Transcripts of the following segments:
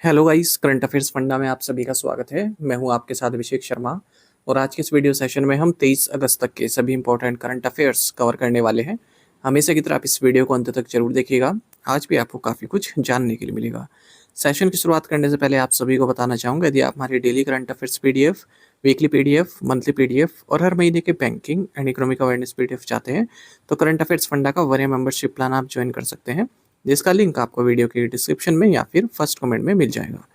Hello guys, current affairs funda में आप सभी का स्वागत है। मैं हूं आपके साथ अभिषेक शर्मा और आज के इस वीडियो सेशन में हम 23 अगस्त तक के सभी इंपॉर्टेंट करंट अफेयर्स कवर करने वाले हैं। हमेशा की तरह आप इस वीडियो को अंत तक जरूर देखिएगा। आज भी आपको काफ़ी कुछ जानने के लिए मिलेगा। सेशन की शुरुआत करने से पहले आप सभी को बताना चाहूँगा, यदि आप हमारी daily current affairs PDF, weekly PDF, monthly PDF और हर महीने के banking and economic awareness PDF चाहते हैं तो करंट अफेयर्स फंडा का 1 ईयर मेंबरशिप प्लान आप ज्वाइन कर सकते हैं, जिसका लिंक आपको वीडियो के डिस्क्रिप्शन में या फिर फर्स्ट कमेंट में मिल जाएगा।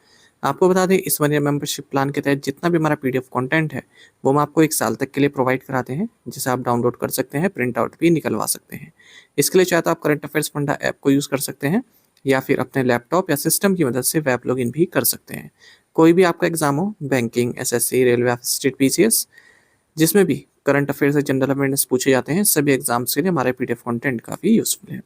आपको बता दें, इस 1 ईयर मेंबरशिप प्लान के तहत जितना भी हमारा पीडीएफ कंटेंट है वो हम आपको 1 साल तक के लिए प्रोवाइड कराते हैं, जिसे आप डाउनलोड कर सकते हैं, प्रिंट आउट भी निकलवा सकते हैं। इसके लिए चाहे तो आप करंट अफेयर्स फंडा ऐप को यूज़ कर सकते हैं या फिर अपने लैपटॉप या सिस्टम की मदद से वेब लॉगिन भी कर सकते हैं। कोई भी आपका एग्जाम हो, banking, SSC, railway, state PCS, जिसमें भी करंट अफेयर्स या जनरल अवेयरनेस पूछे जाते हैं, सभी एग्जाम्स के लिए हमारे पीडीएफ कंटेंट काफ़ी यूजफुल है।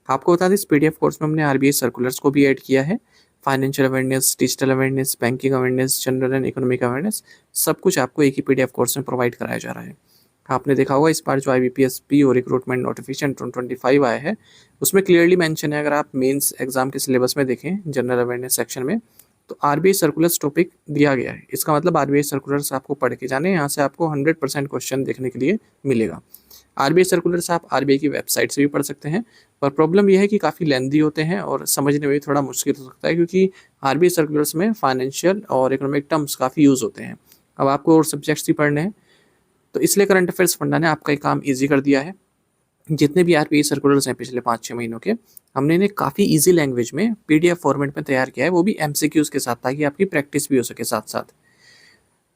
आपको बता दें, इस पीडीएफ कोर्स में हमने आरबीआई सर्कुलर्स को भी ऐड किया है। Financial awareness, digital awareness, banking awareness, general and economic awareness, सब कुछ आपको एक ही पीडीएफ कोर्स में प्रोवाइड कराया जा रहा है। आपने देखा होगा, इस बार जो IBPS PO रिक्रूटमेंट नोटिफिकेशन 2025 आया है, उसमें क्लियरली मेंशन है, अगर आप मेंस एग्जाम के सिलेबस में देखें जनरल अवेयरनेस सेक्शन में, तो आरबीआई सर्कुलर्स टॉपिक दिया गया है। इसका मतलब आरबीआई सर्कुलर्स आपको पढ़ के जाने, यहाँ से आपको 100% क्वेश्चन देखने के लिए मिलेगा। आरबीआई सर्कुलर्स आप आरबीआई की वेबसाइट से भी पढ़ सकते हैं, पर प्रॉब्लम यह है कि काफ़ी लेंदी होते हैं और समझने में भी थोड़ा मुश्किल हो सकता है, क्योंकि आरबीआई सर्कुलर्स में फाइनेंशियल और इकोनॉमिक टर्म्स काफ़ी यूज़ होते हैं। अब आपको और सब्जेक्ट्स भी पढ़ने हैं, तो इसलिए करंट अफेयर्स फंडा ने आपका ये काम ईजी कर दिया है। जितने भी आरबीआई सर्कुलर्स हैं पिछले 5-6 महीनों के, हमने इन्हें काफ़ी ईजी लैंग्वेज में पीडीएफ फॉर्मेट में तैयार किया है, वो भी एमसीक्यूज़ के साथ, ताकि आपकी प्रैक्टिस भी हो सके साथ साथ।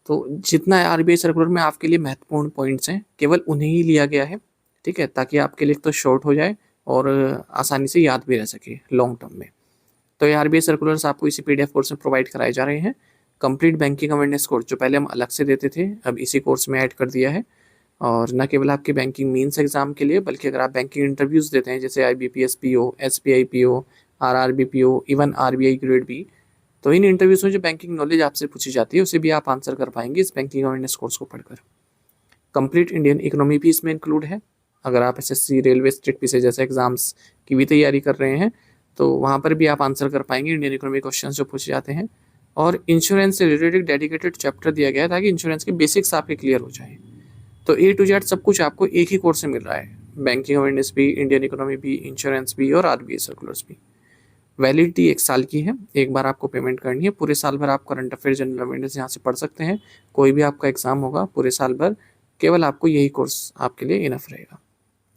तो जितना आरबीआई सर्कुलर में आपके लिए महत्वपूर्ण पॉइंट्स हैं, केवल उन्हें ही लिया गया है, ठीक है, ताकि आपके लिए तो शॉर्ट हो जाए और आसानी से याद भी रह सके लॉन्ग टर्म में। तो ये आरबीआई सर्कुलर्स आपको इसी पीडीएफ कोर्स में प्रोवाइड कराए जा रहे हैं। कंप्लीट बैंकिंग अवेयरनेस कोर्स जो पहले हम अलग से देते थे, अब इसी कोर्स में ऐड कर दिया है। और न केवल आपके बैंकिंग मीन्स एग्जाम के लिए, बल्कि अगर आप बैंकिंग इंटरव्यूज़ देते हैं, जैसे IBPS PO, SBI PO, RRB PO, even RBI grade B, तो इन इंटरव्यूज में जो बैंकिंग नॉलेज आपसे पूछी जाती है उसे भी आप आंसर कर पाएंगे इस बैंकिंग अवेयरनेस कोर्स को पढ़कर। कंप्लीट इंडियन इकोनॉमी भी इसमें इंक्लूड है। अगर आप एसएससी, रेलवे, स्टेट पीसी जैसे एग्जाम्स की भी तैयारी कर रहे हैं, तो वहाँ पर भी आप आंसर कर पाएंगे इंडियन इकोनॉमी क्वेश्चन जो पूछे जाते हैं। और इंश्योरेंस से रिलेटेड डेडिकेटेड चैप्टर दिया गया है, ताकि इंश्योरेंस के बेसिक्स आपके क्लियर हो जाए। तो A to Z सब कुछ आपको एक ही कोर्स से मिल रहा है, बैंकिंग अवेयरनेस भी, इंडियन इकोनॉमी भी, इंश्योरेंस भी और आरबीआई सर्कुलर्स भी। वैलिडिटी 1 साल की है, एक बार आपको पेमेंट करनी है। पूरे साल भर आप करंट अफेयर, जनरल अवेयरनेस यहाँ से पढ़ सकते हैं। कोई भी आपका एग्जाम होगा पूरे साल भर, केवल आपको यही कोर्स आपके लिए इनफ रहेगा।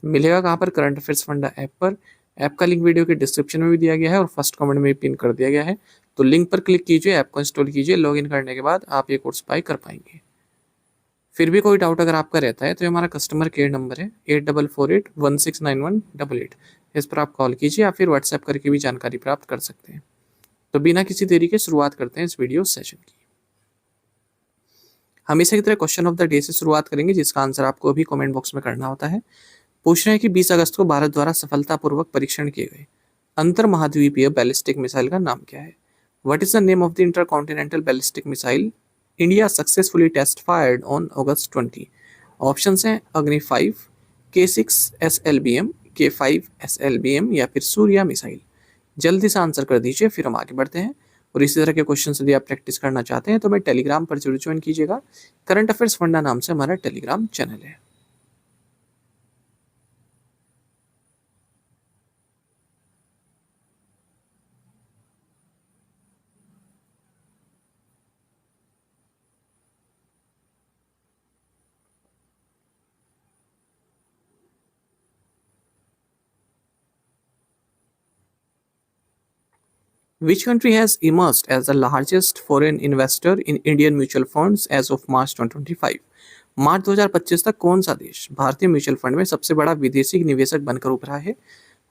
मिलेगा कहाँ पर? करंट अफेयर्स फंडा ऐप पर। ऐप का लिंक वीडियो के डिस्क्रिप्शन में भी दिया गया है और फर्स्ट कमेंट में भी पिन कर दिया गया है। तो लिंक पर क्लिक कीजिए, ऐप को इंस्टॉल कीजिए, लॉगिन करने के बाद आप ये कोर्स बाय कर पाएंगे। फिर भी कोई डाउट अगर आपका रहता है तो ये हमारा कस्टमर केयर नंबर है 8448169188। इस पर आप कॉल कीजिए या फिर व्हाट्सएप करके भी जानकारी प्राप्त कर सकते हैं। तो बिना किसी देरी के शुरुआत करते हैं इस वीडियो सेशन की। हमेशा की तरह क्वेश्चन ऑफ द डे से शुरुआत करेंगे, जिसका आंसर आपको अभी कमेंट बॉक्स में करना होता है। पूछ रहे हैं कि 20 अगस्त को भारत द्वारा सफलतापूर्वक परीक्षण किए गए अंतर महाद्वीपीय बैलिस्टिक मिसाइल का नाम क्या है? What is the name of the intercontinental ballistic missile India successfully test fired on August 20? Option हैं Agni 5, K6 SLBM, K5 SLBM या फिर सूर्या मिसाइल। जल्दी से आंसर कर दीजिए, फिर हम आगे बढ़ते हैं। और इसी तरह के क्वेश्चन यदि आप प्रैक्टिस करना चाहते हैं तो मैं टेलीग्राम पर जरूर ज्वाइन कीजिएगा। करंट अफेयर्स फंडा नाम से हमारा टेलीग्राम चैनल है। Which country has emerged as the largest foreign investor in Indian mutual funds as of March 2025? मार्च 2025 तक कौन सा देश भारतीय म्यूचुअल फंड में सबसे बड़ा विदेशी निवेशक बनकर उभरा है?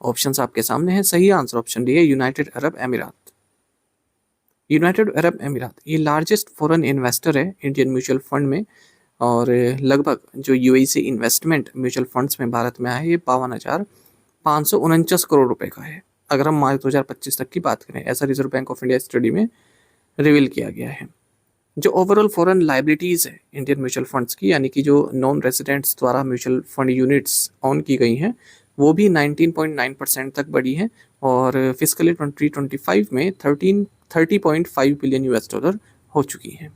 ऑप्शंस आपके सामने हैं। सही आंसर ऑप्शन डी है, यूनाइटेड अरब अमीरात। यूनाइटेड अरब अमीरात ये लार्जेस्ट फॉरेन इन्वेस्टर है इंडियन म्यूचुअल फंड में। और लगभग जो यूएई इन्वेस्टमेंट म्यूचुअल फंड्स में भारत में आया है, ये 52,549 करोड़ रुपए का है, अगर हम मार्च 2025 तक की बात करें। ऐसा reserve bank of India study में रिवील किया गया है। जो ओवरऑल फॉरेन लाइबिलिटीज़ है इंडियन म्यूचुअल फंड्स की, यानी कि जो नॉन रेजिडेंट्स द्वारा म्यूचुअल फंड यूनिट्स ऑन की गई हैं, वो भी 19.9% तक बढ़ी है। और फिजिकली 2025 में 30.5 बिलियन US डॉलर हो चुकी है।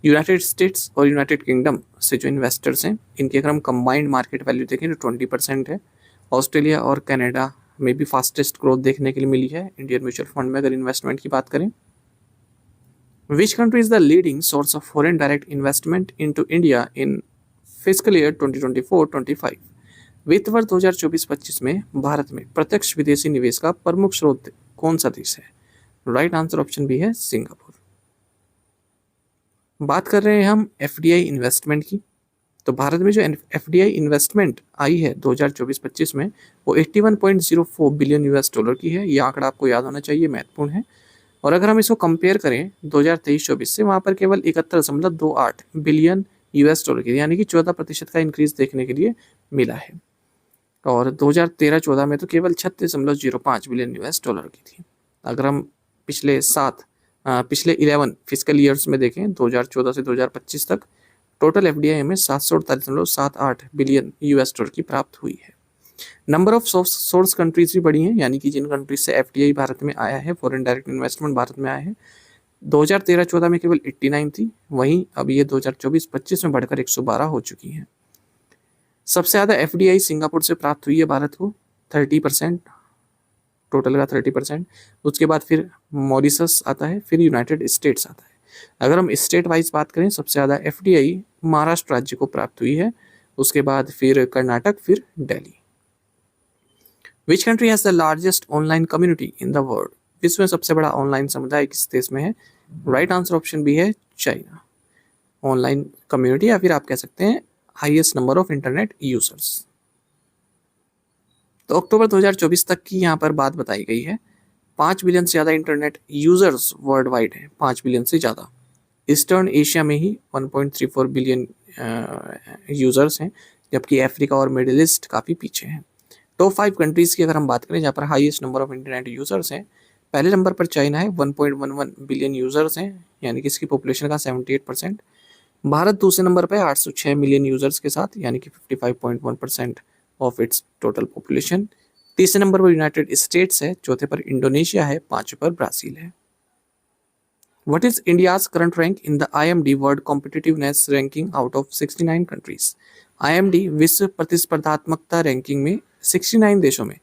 यूनाइटेड स्टेट्स और यूनाइटेड किंगडम से जो इन्वेस्टर्स हैं, इनकी अगर हम कंबाइंड मार्केट वैल्यू देखें तो 20% है। ऑस्ट्रेलिया और कनाडा में भी फास्टेस्ट ग्रोथ देखने के लिए मिली है इंडियन म्यूचुअल फंड में अगर इन्वेस्टमेंट की बात करें। Which country is the leading source of foreign direct investment into India in physical year 2024-25? वित्त वर्ष 2024-25 में भारत में प्रत्यक्ष विदेशी निवेश का प्रमुख स्रोत कौन सा देश है? राइट आंसर ऑप्शन बी है सिंगापुर। बात कर रहे हैं हम एफडीआई इन्वेस्टमेंट की, तो भारत में जो एफडीआई इन्वेस्टमेंट आई है 2024-25 में वो 81.04 बिलियन US डॉलर की है। ये आंकड़ा आपको याद होना चाहिए, महत्वपूर्ण है। और अगर हम इसको कंपेयर करें 2023-24 से, वहाँ पर केवल 71.28 बिलियन US डॉलर की, यानी कि 14% का इंक्रीज देखने के लिए मिला है। और 2013-14 में तो केवल 36.05 बिलियन US डॉलर की थी। अगर हम पिछले 11 फिजिकल ईयर्स में देखें 2014 से 2025 तक, टोटल एफडीआई में 748.78 बिलियन US डॉलर की प्राप्त हुई है। नंबर ऑफ सोर्स कंट्रीज भी बढ़ी हैं, यानी कि जिन कंट्रीज से एफडीआई भारत में आया है, फॉरेन डायरेक्ट इन्वेस्टमेंट भारत में आया है, 2013-14 में केवल 89 थी, वहीं अब ये 2024-25 में बढ़कर 112 हो चुकी हैं। सबसे ज़्यादा एफडीआई सिंगापुर से प्राप्त हुई है भारत को, 30%, टोटल का 30%। उसके बाद फिर मॉरिशस आता है, फिर यूनाइटेड स्टेट्स आता है। अगर हम स्टेट वाइज बात करें, सबसे ज़्यादा एफडीआई महाराष्ट्र राज्य को प्राप्त हुई है, उसके बाद फिर कर्नाटक, फिर Delhi. Which country has the largest online community in the world? विश्व में सबसे बड़ा ऑनलाइन समुदाय किस देश में है? राइट आंसर ऑप्शन बी है चाइना। ऑनलाइन कम्युनिटी, या फिर आप कह सकते हैं highest number of internet users. तो अक्टूबर 2024 तक की यहाँ पर बात बताई गई है। 5 बिलियन से ज़्यादा इंटरनेट यूजर्स वर्ल्ड वाइड हैं, 5 बिलियन से ज़्यादा। ईस्टर्न एशिया में ही 1.34 बिलियन यूजर्स हैं, जबकि अफ्रीका और मिडिल ईस्ट काफ़ी पीछे हैं। टॉप 5 कंट्रीज़ की अगर हम बात करें जहाँ पर highest number of internet users हैं, पहले नंबर पर चाइना है, 1.11 बिलियन यूजर्स हैं, यानी कि इसकी पॉपुलेशन का 78%। भारत दूसरे नंबर पर 806 मिलियन यूजर्स के साथ, यानी कि 55.1% ऑफ इट्स टोटल पॉपुलेशन। तीसरे नंबर पर यूनाइटेड स्टेट्स है, चौथे पर इंडोनेशिया है, पांचवें पर ब्राजील है। What is India's current rank in the IMD world competitiveness ranking out of 69 countries? IMD विश्व प्रतिस्पर्धात्मकता रैंकिंग में 69 देशों में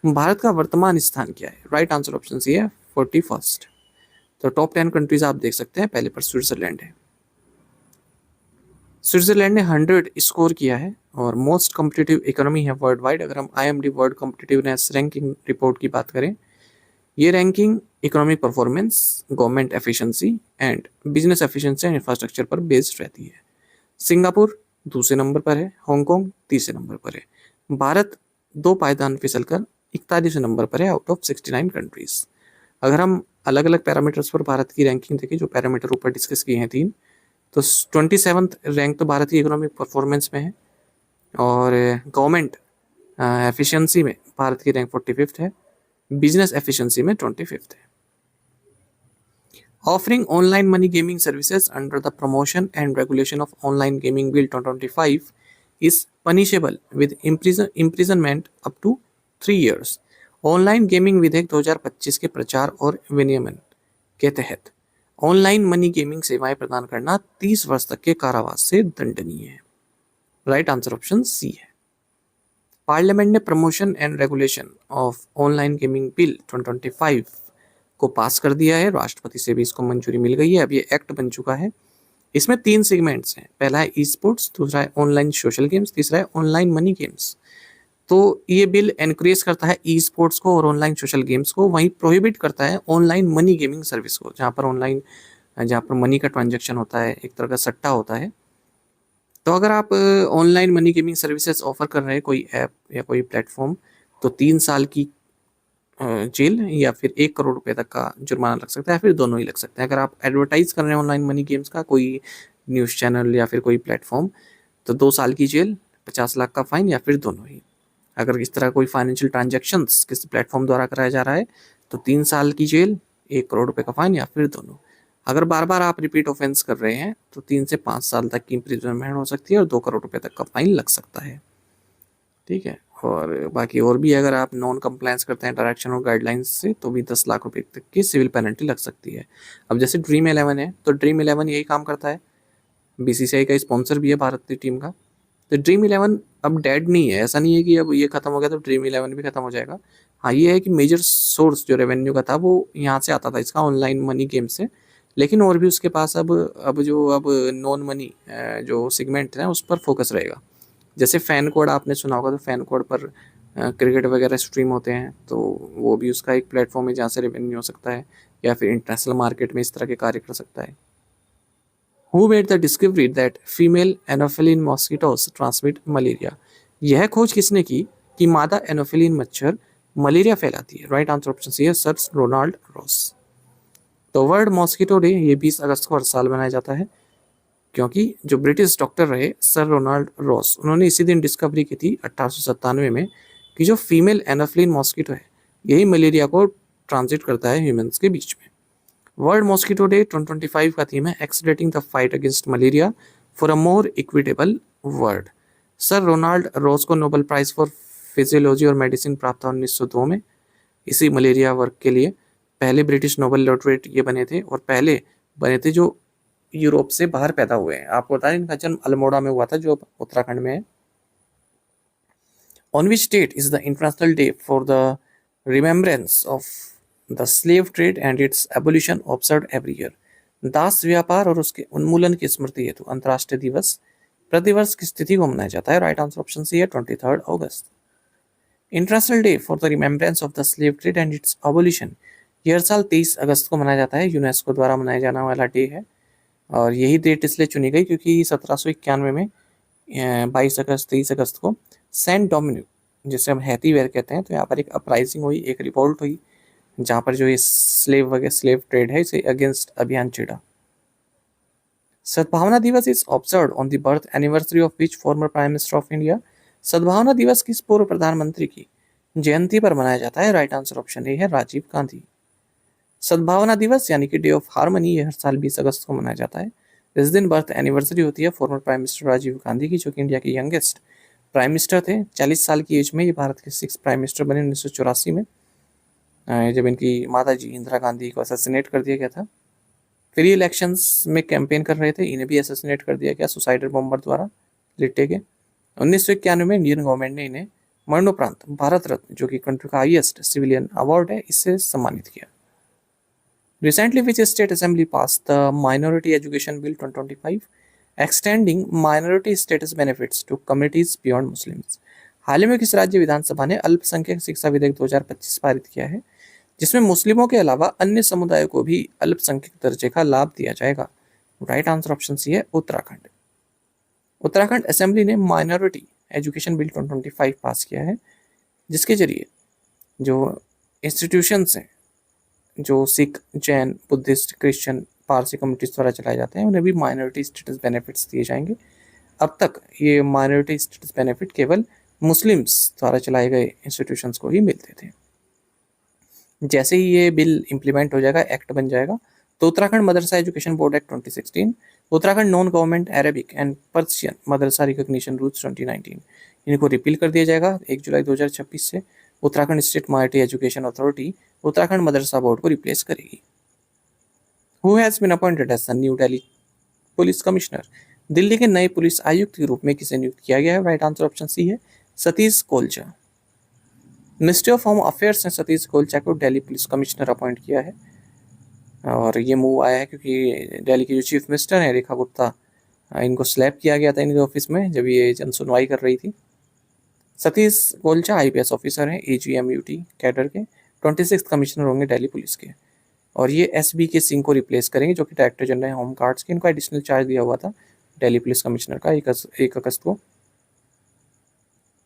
भारत का वर्तमान स्थान क्या है? राइट आंसर ऑप्शन सी है 41st। तो टॉप 10 कंट्रीज आप देख सकते हैं, पहले पर स्विट्जरलैंड है। स्विट्जरलैंड ने 100 स्कोर किया है और मोस्ट कॉम्पिटिटिव इकोनॉमी है वर्ल्ड वाइड। अगर हम IMD world competitiveness ranking report की बात करें, ये ranking economic performance, government efficiency and business efficiency and infrastructure पर बेस्ड रहती है। सिंगापुर दूसरे नंबर पर है, हांगकांग तीसरे नंबर पर है। भारत 2 पायदान फिसलकर 41वें नंबर पर है आउट ऑफ 69 कंट्रीज। अगर हम अलग अलग पैरामीटर्स पर भारत की रैंकिंग देखें, जो पैरामीटर ऊपर डिस्कस किए हैं 3, तो 27th रैंक तो भारत की इकोनॉमिक परफॉर्मेंस में है, और गवर्नमेंट एफिशिएंसी में भारत की रैंक 45th है, बिजनेस एफिशिएंसी में 25th है। Offering online money gaming services under the promotion and regulation of online gaming bill 2025 is punishable with imprisonment up to 3 years। Online gaming विधेयक 2025 के प्रचार और विनियमन के तहत ऑनलाइन मनी गेमिंग सेवाएं प्रदान करना 30 वर्ष तक के कारावास से दंडनीय है। राइट आंसर ऑप्शन सी है। पार्लियामेंट ने promotion and regulation of online gaming bill 2025 को पास कर दिया है, राष्ट्रपति से भी इसको मंजूरी मिल गई है, अब ये एक्ट बन चुका है। इसमें 3 सेगमेंट्स हैं, पहला है ई स्पोर्ट्स, दूसरा है ऑनलाइन सोशल गेम्स, तीसरा है ऑनलाइन मनी गेम्स। तो ये बिल एनकरेज करता है ई स्पोर्ट्स को और ऑनलाइन सोशल गेम्स को, वहीं प्रोहिबिट करता है ऑनलाइन मनी गेमिंग सर्विस को, जहाँ पर मनी का ट्रांजैक्शन होता है, एक तरह का सट्टा होता है। तो अगर आप online money gaming services offer कर रहे हैं, कोई ऐप या कोई प्लेटफॉर्म, तो 3 साल की जेल या फिर 1 करोड़ रुपए तक का जुर्माना लग सकता है, फिर दोनों ही लग सकते हैं। अगर आप एडवर्टाइज कर रहे हैं ऑनलाइन मनी गेम्स का, कोई न्यूज़ चैनल या फिर कोई प्लेटफॉर्म, तो 2 साल की जेल, 50 लाख का फाइन, या फिर दोनों ही। अगर इस तरह कोई फाइनेंशियल ट्रांजैक्शंस किसी प्लेटफॉर्म द्वारा कराया जा रहा है, तो 3 साल की जेल, 1 करोड़ रुपए का फाइन, या फिर दोनों। अगर बार बार आप रिपीट ऑफेंस कर रहे हैं, तो 3 से 5 साल तक की इम्प्रिजनमेंट हो सकती है और 2 करोड़ रुपए तक का फाइन लग सकता है। ठीक है, और बाकी और भी अगर आप नॉन कंप्लायंस करते हैं डायरेक्शन और गाइडलाइंस से तो भी 10 लाख रुपए तक की सिविल पेनल्टी लग सकती है। अब जैसे ड्रीम 11 है तो ड्रीम 11 यही काम करता है, बीसीसीआई का स्पॉन्सर भी है भारत की टीम का। तो ड्रीम 11 अब डेड नहीं है, ऐसा नहीं है कि अब ये खत्म हो गया तो ड्रीम 11 भी खत्म हो जाएगा। हाँ ये है कि मेजर सोर्स जो रेवेन्यू का था वो यहाँ से आता था, इसका ऑनलाइन मनी गेम से। लेकिन और भी उसके पास अब नॉन मनी जो सेगमेंट है उस पर फोकस रहेगा। जैसे फैन कोड आपने सुना होगा, तो फैन कोड पर क्रिकेट वगैरह स्ट्रीम होते हैं, तो वो भी उसका एक प्लेटफॉर्म है जहाँ से रेवेन्यू हो सकता है, या फिर इंटरनेशनल मार्केट में इस तरह के कार्य कर सकता है। Who made the discovery that female anopheline mosquitoes transmit malaria? यह खोज किसने की कि मादा एनोफिलिन मच्छर मलेरिया फैलाती है? राइट आंसर ऑप्शन सी है सर रोनाल्ड रॉस। तो वर्ल्ड मॉस्किटो डे ये 20 अगस्त को हर साल मनाया जाता है, क्योंकि जो ब्रिटिश डॉक्टर रहे सर रोनाल्ड रॉस, उन्होंने इसी दिन डिस्कवरी की थी 1897 में कि जो फीमेल एनोफिलिन मॉस्किटो है यही मलेरिया को ट्रांजिट करता है ह्यूमंस के बीच में। वर्ल्ड मॉस्किटो डे 2025 का थीम है accelerating the fight against malaria for a more equitable world. Sir Ronald Ross को नोबेल प्राइज फॉर फिजियोलॉजी और मेडिसिन प्राप्त हुआ 1902 में इसी मलेरिया वर्क के लिए। पहले ब्रिटिश नोबेल लॉटरेट ये बने थे, और पहले बने थे जो यूरोप से बाहर पैदा हुए हैं। आपको बता दें इनका जन्म अल्मोड़ा में हुआ था जो उत्तराखंड में है। On which date is the international day for the remembrance of the slave trade and its abolition observed every year? दास व्यापार और उसके उन्मूलन की स्मृति हेतु अंतर्राष्ट्रीय दिवस प्रतिवर्ष किस तिथि को मनाया जाता है? राइट आंसर ऑप्शन सी है 23 अगस्त। International day for the remembrance of the slave trade and its abolition ये हर साल 23 अगस्त को मनाया जाता है, यूनेस्को द्वारा मनाया जाने वाला डे है। और यही डेट इसलिए चुनी गई क्योंकि 1791 में 22 अगस्त 23 अगस्त को सेंट डोमिनिक, जिसे हम हैती वेयर कहते हैं, तो यहाँ पर एक अपराइजिंग हुई, एक रिवोल्ट हुई, जहाँ पर जो ये स्लेव ट्रेड है इसे अगेंस्ट अभियान छिड़ा। सद्भावना दिवस is observed on the birth anniversary of which farmer prime minister of India? सद्भावना दिवस किस पूर्व प्रधानमंत्री की जयंती पर मनाया जाता है? राइट आंसर ऑप्शन ए है राजीव गांधी। सद्भावना दिवस यानी कि डे ऑफ हार्मनी ये हर साल 20 अगस्त को मनाया जाता है। इस दिन बर्थ एनिवर्सरी होती है former prime minister Rajiv Gandhi की, जो कि इंडिया के यंगेस्ट प्राइम मिनिस्टर थे। 40 साल की एज में ये भारत के 6th प्राइम मिनिस्टर बने 1984 में, जब इनकी माता जी इंदिरा गांधी को असैसिनेट कर दिया गया था। फ्री इलेक्शंस में कैंपेन कर रहे थे, इन्हें भी असैसिनेट कर दिया गया सुसाइडर बॉम्बर द्वारा लिटे गए। 1991 में इंडियन गवर्नमेंट ने इन्हें मरणोपरांत भारत रत्न, जो कि कंट्री का हाईएस्ट सिविलियन अवार्ड है, इससे सम्मानित किया। Recently, which state assembly passed the Minority Education Bill 2025, extending minority status benefits to communities beyond Muslims? हाल ही में किस राज्य विधानसभा ने अल्पसंख्यक शिक्षा विधेयक 2025 पारित किया है, जिसमें मुस्लिमों के अलावा अन्य समुदायों को भी अल्पसंख्यक दर्जे का लाभ दिया जाएगा? राइट आंसर ऑप्शन सी है उत्तराखंड। उत्तराखंड असेंबली ने माइनॉरिटी एजुकेशन बिल 2025 पास किया है, जिसके जरिए जो इंस्टीट्यूशंस हैं जो Sikh, Jain, Buddhist, Christian, Parsi communities द्वारा चलाए जाते हैं, उन्हें भी माइनॉरिटी स्टेटस बेनिफिट्स दिए जाएंगे। अब तक ये माइनॉरिटी स्टेटस बेनिफिट केवल मुस्लिम्स द्वारा चलाए गए इंस्टीट्यूशंस को ही मिलते थे। जैसे ही ये बिल इम्प्लीमेंट हो जाएगा, एक्ट बन जाएगा, तो Uttarakhand Madrasa education board act 2016, Uttarakhand non government Arabic and Persian Madrasa recognition rules 2019, इनको रिपील कर दिया जाएगा 1 जुलाई 2026 से। Uttarakhand state minority education authority Uttarakhand Madrasa board को रिप्लेस करेगी। Who has been appointed as the new Delhi police commissioner? Delhi के नए पुलिस आयुक्त के रूप में किसे नियुक्त किया गया है? राइट आंसर ऑप्शन सी है Satish Golcha. Ministry of home affairs ने सतीश कोलचा को दिल्ली पुलिस कमिश्नर अपॉइंट किया है, और ये मूव आया है क्योंकि दिल्ली की जो चीफ मिनिस्टर है रेखा गुप्ता, इनको स्लैप किया गया था इनके ऑफिस में जब ये जन सुनवाई कर रही थी। सतीश कोलचा आईपीएस ऑफिसर हैं एजीएमयूटी कैडर के, 26 कमिश्नर होंगे दिल्ली पुलिस के, और ये एसबी के सिंह को रिप्लेस करेंगे जो कि डायरेक्टर जनरल होम गार्ड्स के। इनको एडिशनल चार्ज दिया हुआ था दिल्ली पुलिस कमिश्नर का 1 अगस्त को।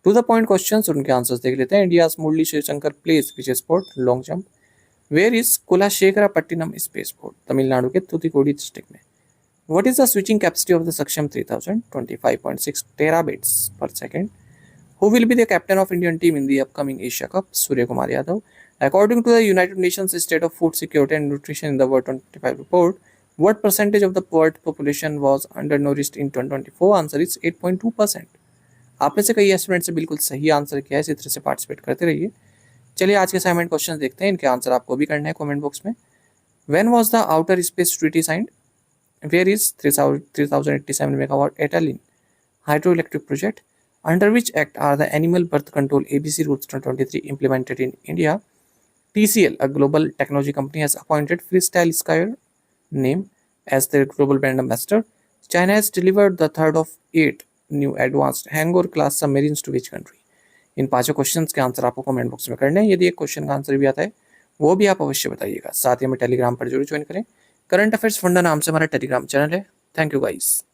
टू द पॉइंट क्वेश्चंस, उनके आंसर्स देख लेते हैं। India's Murali Sreeshankar plays which sport long jump? Where is Kulasekarapattinam space port? Tamil Nadu के तूतीकोडी डिस्ट्रिक्ट में। What is the switching capacity of the Saksham 3000? 25.6 terabits per second. Who will be the captain of Indian team in the upcoming Asia Cup? Surya Kumar Yadav. According to the United Nations State of Food Security and Nutrition in the World 2025 report, what percentage of the world population was undernourished in 2024? Answer is 8.2%. आप में से कई students ने बिल्कुल सही answer किया है, इसी तरह से पार्टिसिपेट करते रहिए। चलिए आज के असाइनमेंट क्वेश्चन देखते हैं, इनके आंसर आपको भी करना है कमेंट बॉक्स में। When was the outer space treaty signed? Where is 3087 megawatt Etalin hydroelectric project? Under which act are the Animal Birth Control ABC Rules 2023 implemented in India? TCL, a global technology company, has appointed Freestyle Skyer name as their global brand ambassador. China has delivered the third of 8 new advanced Hangar class submarines to which country? इन पांचों questions के answer आपको comment box में करने हैं। यदि एक question का answer भी आता है वो भी आप अवश्य बताइएगा। साथ ही हमें टेलीग्राम पर जरूर ज्वाइन करें। करंट अफेयर्स फंडा नाम से हमारा टेलीग्राम चैनल है। Thank you guys.